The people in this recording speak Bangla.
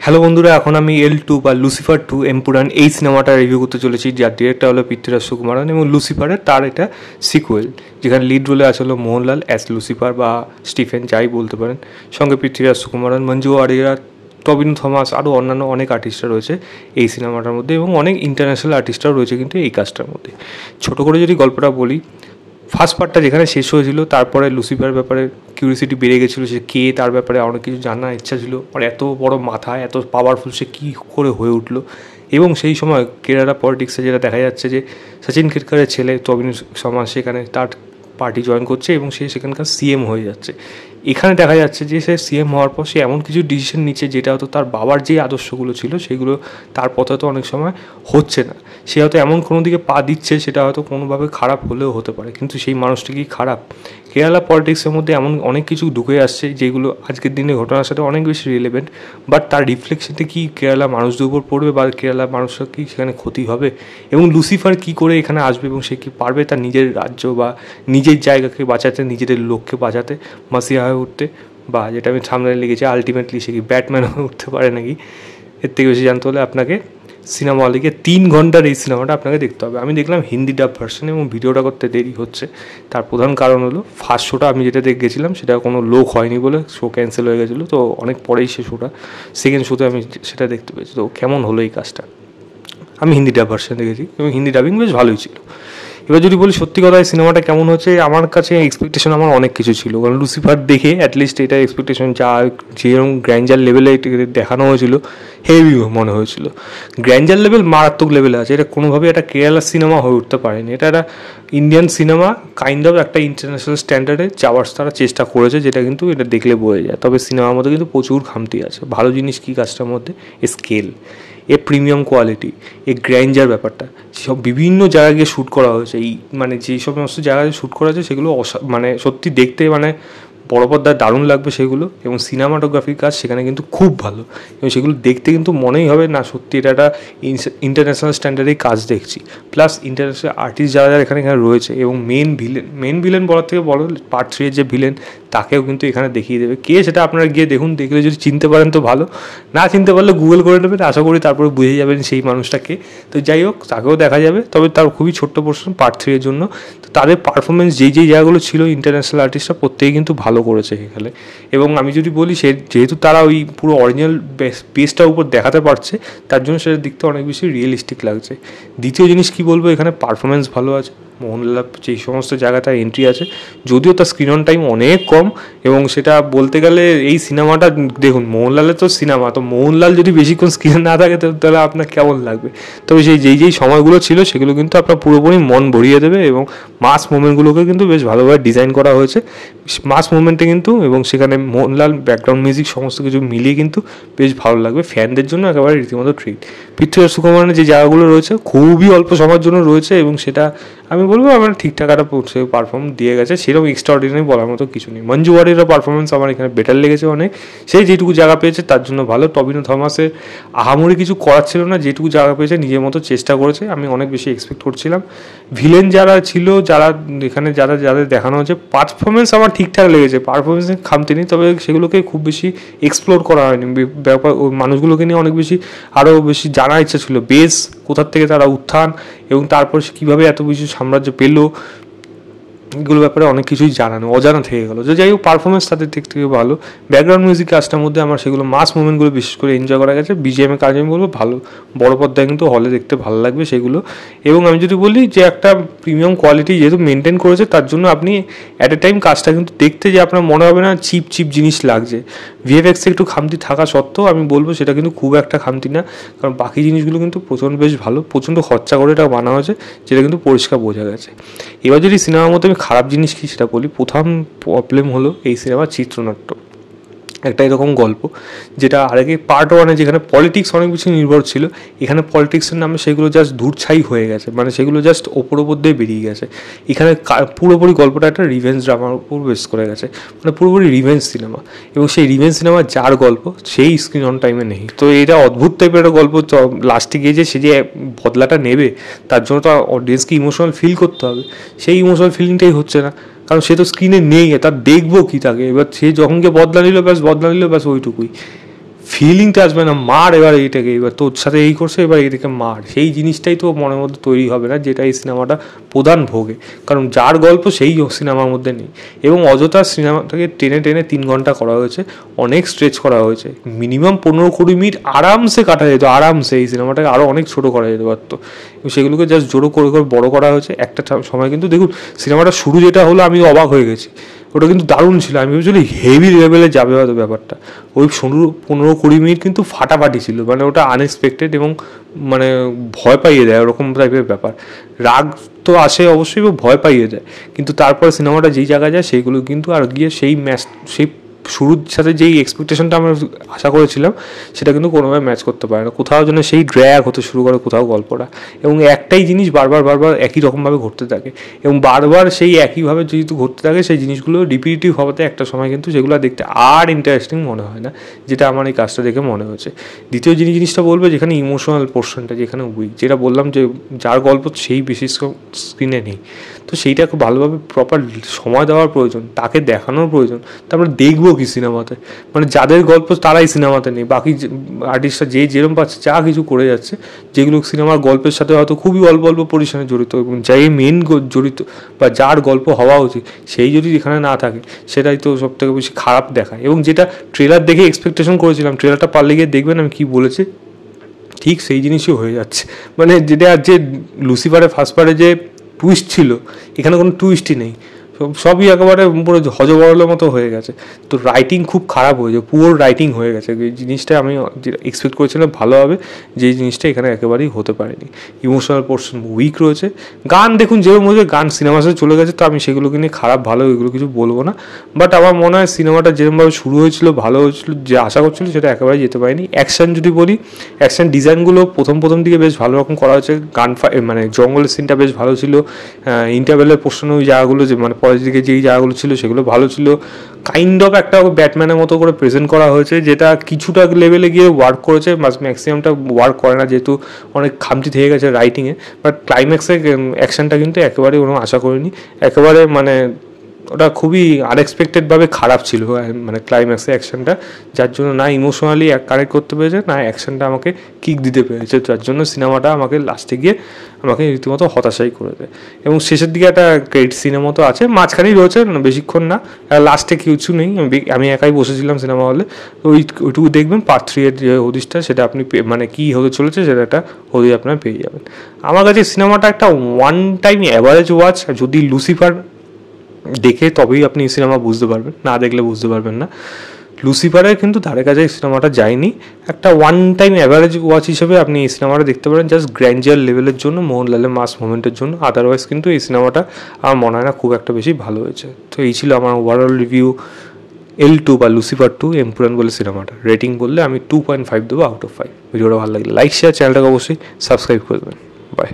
হ্যালো বন্ধুরা, এখন আমি L2 বা লুসিফার 2 এম্পুরান এই সিনেমাটা রিভিউ করতে চলেছি, যার ডিরেক্টর হলো পৃথ্বীরাজ সুকুমারন এবং লুসিফারের তার এটা সিকুয়েল, যেখানে লিড রোলে আছে হলো মোহনলাল অ্যাজ লুসিফার বা স্টিফেন, যাই বলতে পারেন। সঙ্গে পৃথ্বীরাজ সুকুমারন, মঞ্জু ওয়ারিয়ার, টবিনো থমাস, আরও অন্যান্য অনেক আর্টিস্টরা রয়েছে এই সিনেমাটার মধ্যে এবং অনেক ইন্টারন্যাশনাল আর্টিস্টরাও রয়েছে কিন্তু এই কাজটার মধ্যে। ছোটো করে যদি গল্পটা বলি, ফার্স্ট পার্টটা যেখানে শেষ হয়েছিল, তারপরে লুসিফার ব্যাপারে কিউরিয়াসিটি বেড়ে গেছিলো, সে কে, তার ব্যাপারে অনেক কিছু জানার ইচ্ছা ছিল। আর এত বড় মাথা, এত পাওয়ারফুল, সে কী করে হয়ে উঠলো। এবং সেই সময় কেরালা পলিটিক্সে যেটা দেখা যাচ্ছে যে সচিন কেরকারের ছেলে টবিনো থমাস সেখানে তার পার্টি জয়েন করছে এবং সে সেখানকার সিএম হয়ে যাচ্ছে। এখানে দেখা যাচ্ছে যে সে সিএম হওয়ার পর সে এমন কিছু ডিসিশন নিচ্ছে যেটা হয়তো তার বাবার যে আদর্শগুলো ছিল সেগুলো তার পথে তো অনেক সময় হচ্ছে না। সে হয়তো এমন কোনো দিকে পা দিচ্ছে সেটা হয়তো কোনোভাবে খারাপ হলেও হতে পারে, কিন্তু সেই মানুষটি কি খারাপ? কেরালা পলিটিক্সের মধ্যে এমন অনেক কিছু ঢুকে আসছে যেগুলো আজকের দিনে ঘটনার সাথে অনেক বেশি রিলেভেন্ট, বাট তার রিফ্লেকশনটা কি কেরালা মানুষদের উপর পড়বে বা কেরালা মানুষের কি সেখানে ক্ষতি হবে? এবং লুসিফার কি করে এখানে আসবে এবং সে কি পারবে তার নিজের রাজ্য বা নিজের জায়গাকে বাঁচাতে, নিজেদের লোককে বাঁচাতে, মাসিয়া হয়ে উঠতে, বা যেটা আমি সামনে লিখেছি আলটিমেটলি সে কি ব্যাটম্যান হয়ে উঠতে পারে নাকি? এর থেকে বেশি জানতে হলে আপনাকে সিনেমা হলে 3 ঘন্টার এই সিনেমাটা আপনাকে দেখতে হবে। আমি দেখলাম হিন্দি ডাব ভার্সন এবং ভিডিওটা করতে দেরি হচ্ছে। তার প্রধান কারণ হলো ফার্স্ট শোটা আমি যেটা দেখে গেছিলাম সেটা কোনো লোক হয়নি বলে শো ক্যান্সেল হয়ে গেছিলো, তো অনেক পরেই সে শোটা, সেকেন্ড শোতে আমি সেটা দেখতে পেয়েছি। তো কেমন হলো এই কাজটা? আমি হিন্দি ডাব ভার্সন দেখেছি এবং হিন্দি ডাবিং বেশ ভালোই ছিল। এবার যদি বলি সত্যি কথা, এই সিনেমাটা কেমন হচ্ছে, আমার কাছে এক্সপেকটেশন আমার অনেক কিছু ছিল, কারণ লুসিফার দেখে অ্যাটলিস্ট এটা এক্সপেকটেশন যা যেরকম গ্র্যান্ডার লেভেলে দেখানো হয়েছিল হেভি মনে হয়েছিল। গ্র্যান্ডার লেভেল মারাত্মক লেভেলে আছে, এটা কোনোভাবে একটা কেরালা সিনেমা হয়ে উঠতে পারেনি। এটা একটা ইন্ডিয়ান সিনেমা কাইন্ড অফ একটা ইন্টারন্যাশনাল স্ট্যান্ডার্ডে যাওয়ার তারা চেষ্টা করেছে, যেটা কিন্তু এটা দেখলে বোঝা যায়। তবে সিনেমার মধ্যে কিন্তু প্রচুর খামতি আছে। ভালো জিনিস কী কাজটার মধ্যে? Scale, a premium quality, A grandeur ব্যাপারটা, সব বিভিন্ন জায়গায় গিয়ে শ্যুট করা হয়েছে। এই মানে যেই সমস্ত জায়গায় শ্যুট করা হয়েছে সেগুলো মানে সত্যি দেখতে মানে বড় পর্দায় দারুণ লাগবে সেগুলো, এবং সিনেমাটোগ্রাফির কাজ সেখানে কিন্তু খুব ভালো, এবং সেগুলো দেখতে কিন্তু মনেই হবে না সত্যি এটা একটা ইন্টারন্যাশনাল স্ট্যান্ডার্ডেই কাজ দেখছি। প্লাস ইন্টারন্যাশনাল আর্টিস্ট যারা যারা এখানে রয়েছে, এবং মেন ভিলেন বলার থেকে বলো পার্ট 3 এর যে ভিলেন, তাকেও কিন্তু এখানে দেখিয়ে দেবে কে, সেটা আপনারা গিয়ে দেখুন। দেখলে যদি চিনতে পারেন তো ভালো, না চিনতে পারলে গুগল করে নেবেন, আশা করি তারপরে বুঝে যাবেন সেই মানুষটাকে। তো যাই হোক, তাকেও দেখা যাবে, তবে তার খুবই ছোট্ট পোর্শন পার্ট 3 এর জন্য। তো তাদের পারফরমেন্স যেই জায়গাগুলো ছিল ইন্টারন্যাশনাল আর্টিস্টরা প্রত্যেকেই কিন্তু ভালো করেছে এখানে। এবং আমি যদি বলি যেহেতু তারা ওই পুরো অরিজিনাল বেসটার উপর দেখাতে পারছে, তার জন্য সেটা দেখতে অনেক বেশি রিয়েলিস্টিক লাগছে। দ্বিতীয় জিনিস কি বলবো, এখানে পারফরমেন্স ভালো আছে। মোহনলাল যেই সমস্ত জায়গায় তার এন্ট্রি আছে, যদিও তার স্ক্রিন অন টাইম অনেক কম, এবং সেটা বলতে গেলে এই সিনেমাটা দেখুন, মোহনলালের তো সিনেমা, তো মোহনলাল যদি বেশিক্ষণ স্ক্রিনে না থাকে তাহলে আপনার কেমন লাগবে? তবে যেই সময়গুলো ছিল সেগুলো কিন্তু আপনার পুরোপুরি মন ভরিয়ে দেবে, এবং মাস মুভমেন্টগুলোকে কিন্তু বেশ ভালোভাবে ডিজাইন করা হয়েছে মাস মুভমেন্টে কিন্তু, এবং সেখানে মোহনলাল ব্যাকগ্রাউন্ড মিউজিক সমস্ত কিছু মিলিয়ে কিন্তু বেশ ভালো লাগবে। ফ্যানদের জন্য একেবারে রীতিমতো ট্রিট। পৃথ্বীরাজ সুকুমারনের যে জায়গাগুলো রয়েছে খুবই অল্প সময়ের জন্য রয়েছে, এবং সেটা আমি বলবো আমার ঠিকঠাক একটা পারফর্ম দিয়ে গেছে, সেরকম এক্সট্রাঅর্ডিনারি বলার মতো কিছু নেই। মঞ্জু ওয়ারিয়ারের পারফরমেন্স আমার এখানে বেটার লেগেছে অনেক, সেই যেটুকু জায়গা পেয়েছে তার জন্য ভালো। টবিনো থমাসের আহামরি কিছু করার ছিল না, যেটুকু জায়গা পেয়েছে নিজের মতো চেষ্টা করেছে, আমি অনেক বেশি এক্সপেক্ট করছিলাম। ভিলেন যারা ছিল, যারা এখানে যাদের দেখানো হচ্ছে, পারফরমেন্স আমার ঠিকঠাক লেগেছে, পারফরমেন্সের খামতি নেই, তবে সেগুলোকে খুব বেশি এক্সপ্লোর করা হয়নি। ব্যাপার ওই মানুষগুলোকে নিয়ে অনেক বেশি আরও বেশি জানার ইচ্ছা ছিল, বেশ কোথার থেকে তারা উত্থান, এবং তারপর সে কীভাবে এত বেশি সাম্রাজ্য পেলো, এগুলো ব্যাপারে অনেক কিছুই অজানা থেকে গেলো। যে যাই হোক, পারফরমেন্স তাদের দিক থেকে ভালো। ব্যাকগ্রাউন্ড মিউজিক কাজটার মধ্যে আমার সেগুলো মাস মুভমেন্টগুলো বিশেষ করে এনজয় করা গেছে। বিজিএমের কাজ আমি বলবো ভালো, বড় পর্দায় কিন্তু হলে দেখতে ভালো লাগবে সেগুলো। এবং আমি যদি বলি যে একটা প্রিমিয়াম কোয়ালিটি যেহেতু মেনটেন করেছে, তার জন্য আপনি অ্যাট এ টাইম কাজটা কিন্তু দেখতে যে আপনার মনে হবে না চিপ জিনিস লাগছে। ভিএফএক্সে একটু খামতি থাকা সত্ত্বেও আমি বলবো সেটা কিন্তু খুব একটা খামতি না, কারণ বাকি জিনিসগুলো কিন্তু প্রচণ্ড বেশ ভালো, প্রচণ্ড খরচা করে এটা বানানো হয়েছে, যেটা কিন্তু পরিষ্কার বোঝা গেছে। এবার যদি সিনেমার মধ্যে আমি খারাপ জিনিস কি সেটা বলি, প্রথম প্রবলেম হলো এই সিনেমার চিত্রনাট্য। একটা এরকম গল্প যেটা আগে পার্ট 1-এ যেখানে পলিটিক্স অনেক বেশি নির্ভর ছিল, এখানে পলিটিক্সের নামে সেগুলো জাস্ট ধূরছাই হয়ে গেছে, মানে সেগুলো জাস্ট ওপর দিয়ে বেরিয়ে গেছে। এখানে পুরোপুরি গল্পটা একটা রিভেঞ্জ ড্রামার উপর বেস করে গেছে, মানে পুরোপুরি রিভেঞ্জ সিনেমা, এবং সেই রিভেঞ্জ সিনেমা যার গল্প সেই স্ক্রিন অন টাইমে নেই। তো এটা অদ্ভুত টাইপের একটা গল্প, লাস্টে গিয়ে যে সে যে বদলাটা নেবে তার জন্য তো অডিয়েন্সকে ইমোশনাল ফিল করতে হবে, সেই ইমোশনাল ফিলিংটাই হচ্ছে না, কারণ সে তো স্ক্রিনে নেই, তার দেখবো কি তাকে? এবার সে যখন গিয়ে বদলা নিল ব্যাস ওইটুকুই। ফিলিংটা আসবে না, মার এবার এইটাকে, এবার তোর সাথে এই করছে এবার এইটাকে মার, সেই জিনিসটাই তো মনের মধ্যে তৈরি হবে না, যেটা এই সিনেমাটা প্রধান ভোগে। কারণ যার গল্প সেই সিনেমার মধ্যে নেই, এবং অযথা সিনেমাটাকে টেনে টেনে 3 ঘন্টা করা হয়েছে, অনেক স্ট্রেচ করা হয়েছে। মিনিমাম 15-20 মিনিট আরামসে কাটা যেত, আরামসে এই সিনেমাটাকে আরও অনেক ছোটো করা যেতে পারতো, এবং সেগুলোকে জাস্ট জোরো করে করে বড়ো করা হয়েছে একটা সময়। কিন্তু দেখুন সিনেমাটা শুরু যেটা হলো, আমি অবাক হয়ে গেছি, ওটা কিন্তু দারুণ ছিল। আমি ভেবেছিলি হেভি লেভেলে যাবে হয়তো ব্যাপারটা, ওই 15-20 মিনিট কিন্তু ফাটাফাটি ছিল, মানে ওটা আনএক্সপেক্টেড এবং মানে ভয় পাইয়ে দেয় ওরকম টাইপের ব্যাপার। রাগ তো আসে অবশ্যই, ভয় পাইয়ে দেয়, কিন্তু তারপরে সিনেমাটা যেই জায়গায় যায় সেইগুলো কিন্তু আর গিয়ে সেই ম্যাচ, সেই শুরুর সাথে যেই এক্সপেকটেশনটা আমরা আশা করেছিলাম সেটা কিন্তু কোনোভাবে ম্যাচ করতে পারে না। কোথাও যেন সেই ড্র্যাগ হতে শুরু করে কোথাও গল্পটা, এবং একটাই জিনিস বারবার একই রকমভাবে ঘটতে থাকে, এবং বারবার সেই একইভাবে যেহেতু ঘটতে থাকে সেই জিনিসগুলো রিপিটিভ হওয়াতে একটা সময় কিন্তু যেগুলো দেখতে আর ইন্টারেস্টিং মনে হয় না, যেটা আমার এই কাজটা দেখে মনে হয়েছে। দ্বিতীয় জিনিসটা বলবে, যেখানে ইমোশনাল পোর্শনটা যেখানে উইক, যেটা বললাম যে যার গল্প সেই বেশি স্ক্রিনে নেই, তো সেইটা খুব ভালোভাবে প্রপার সময় দেওয়ার প্রয়োজন, তাকে দেখানোর প্রয়োজন। তারপরে দেখবো কি সিনেমাতে, মানে যাদের গল্প তারাই সিনেমাতে নেই, বাকি আর্টিস্টরা যেরকম পাচ্ছে যা কিছু করে যাচ্ছে, যেগুলো সিনেমার গল্পের সাথে হয়তো খুবই অল্প পরিসরে জড়িত, এবং যাই মেন জড়িত বা যার গল্প হওয়া উচিত সেই যদি এখানে না থাকে, সেটাই তো সব থেকে বেশি খারাপ দেখায়। এবং যেটা ট্রেলার দেখে এক্সপেকটেশন করেছিলাম, ট্রেলারটা পারলে গিয়ে দেখবেন আমি কী বলেছি, ঠিক সেই জিনিসই হয়ে যাচ্ছে। মানে যেটা যে লুসিফারের ফার্স্ট পার্টে যে টুইস্ট ছিল, এখানে কোনো টুইস্টই নেই, সবই একেবারে পুরো হজবরলের মতো হয়ে গেছে। তো রাইটিং খুব খারাপ হয়েছে, পুরো রাইটিং হয়ে গেছে। এই জিনিসটা আমি এক্সপেক্ট করেছিলাম ভালো হবে, যে জিনিসটা এখানে একেবারেই হতে পারেনি। ইমোশনাল পোর্শন উইক রয়েছে। গান দেখুন যেরকম হয়েছে, গান সিনেমার সাথে চলে গেছে, তো আমি সেগুলোকে নিয়ে খারাপ ভালো এগুলো কিছু বলবো না। বাট আমার মনে হয় সিনেমাটা যেরকমভাবে শুরু হয়েছিল, ভালো হয়েছিল, যে আশা করছিল সেটা একেবারেই যেতে পারেনি। অ্যাকশন যদি বলি, অ্যাকশন ডিজাইনগুলো প্রথম দিকে বেশ ভালো রকম করা হয়েছে, মানে জঙ্গলের সিনটা বেশ ভালো ছিল, ইন্টারভেলের পোর্শন ওই জায়গাগুলো যে মানে পরের দিকে যেই জায়গাগুলো ছিল সেগুলো ভালো ছিল। কাইন্ড অফ একটা ব্যাটম্যানের মতো করে প্রেজেন্ট করা হয়েছে, যেটা কিছুটা লেভেলে গিয়ে ওয়ার্ক করেছে, ম্যাক্সিমামটা ওয়ার্ক করে না, যেহেতু অনেক খামতি থেকে গেছে রাইটিংয়ে। বাট ক্লাইম্যাক্সে অ্যাকশনটা কিন্তু একেবারে কোনো আশা করিনি, একেবারে মানে ওটা খুবই আনএক্সপেক্টেডভাবে খারাপ ছিল, মানে ক্লাইম্যাক্সে অ্যাকশনটা, যার জন্য না ইমোশনালি কানেক্ট করতে পেরেছে, না অ্যাকশনটা আমাকে কিক দিতে পেরেছে, যার জন্য সিনেমাটা আমাকে লাস্টে গিয়ে আমাকে রীতিমতো হতাশাই করে দেয়। এবং শেষের দিকে একটা ক্রেডিট সিনেমা তো আছে, মাঝখানেই রয়েছে, বেশিক্ষণ না, লাস্টে কিছু নেই, আমি একাই বসেছিলাম সিনেমা হলে। তো ওইটুকু দেখবেন, পার্ট 3 এর যে হদিশটা সেটা আপনি মানে কী হতে চলেছে সেটা একটা হদিশ আপনার পেয়ে যাবেন। আমার কাছে সিনেমাটা একটা ওয়ান টাইম অ্যাভারেজ ওয়াচ, যদি লুসিফার দেখে তবেই আপনি এই সিনেমা বুঝতে পারবেন, না দেখলে বুঝতে পারবেন না। লুসিফারের কিন্তু ধারে কাছে এই সিনেমাটা যায়নি, একটা ওয়ান টাইম অ্যাভারেজ ওয়াচ হিসেবে আপনি এই সিনেমাটা দেখতে পারেন, জাস্ট গ্র্যান্ডিয়ার লেভেলের জন্য, মোহনলালের মাস মুভমেন্টের জন্য। আদারওয়াইজ কিন্তু এই সিনেমাটা আমার মনে হয় না খুব একটা বেশি ভালো হয়েছে। তো এই ছিল আমার ওভারঅল রিভিউ L2 বা লুসিফার 2 এম্পুরান বলে সিনেমাটা। রেটিং বললে আমি 2.5 দেবো আউট অফ 5। ভিডিওটা ভালো লাগলে লাইক শেয়ার, চ্যানেলটাকে অবশ্যই সাবস্ক্রাইব করে দেবেন। বাই।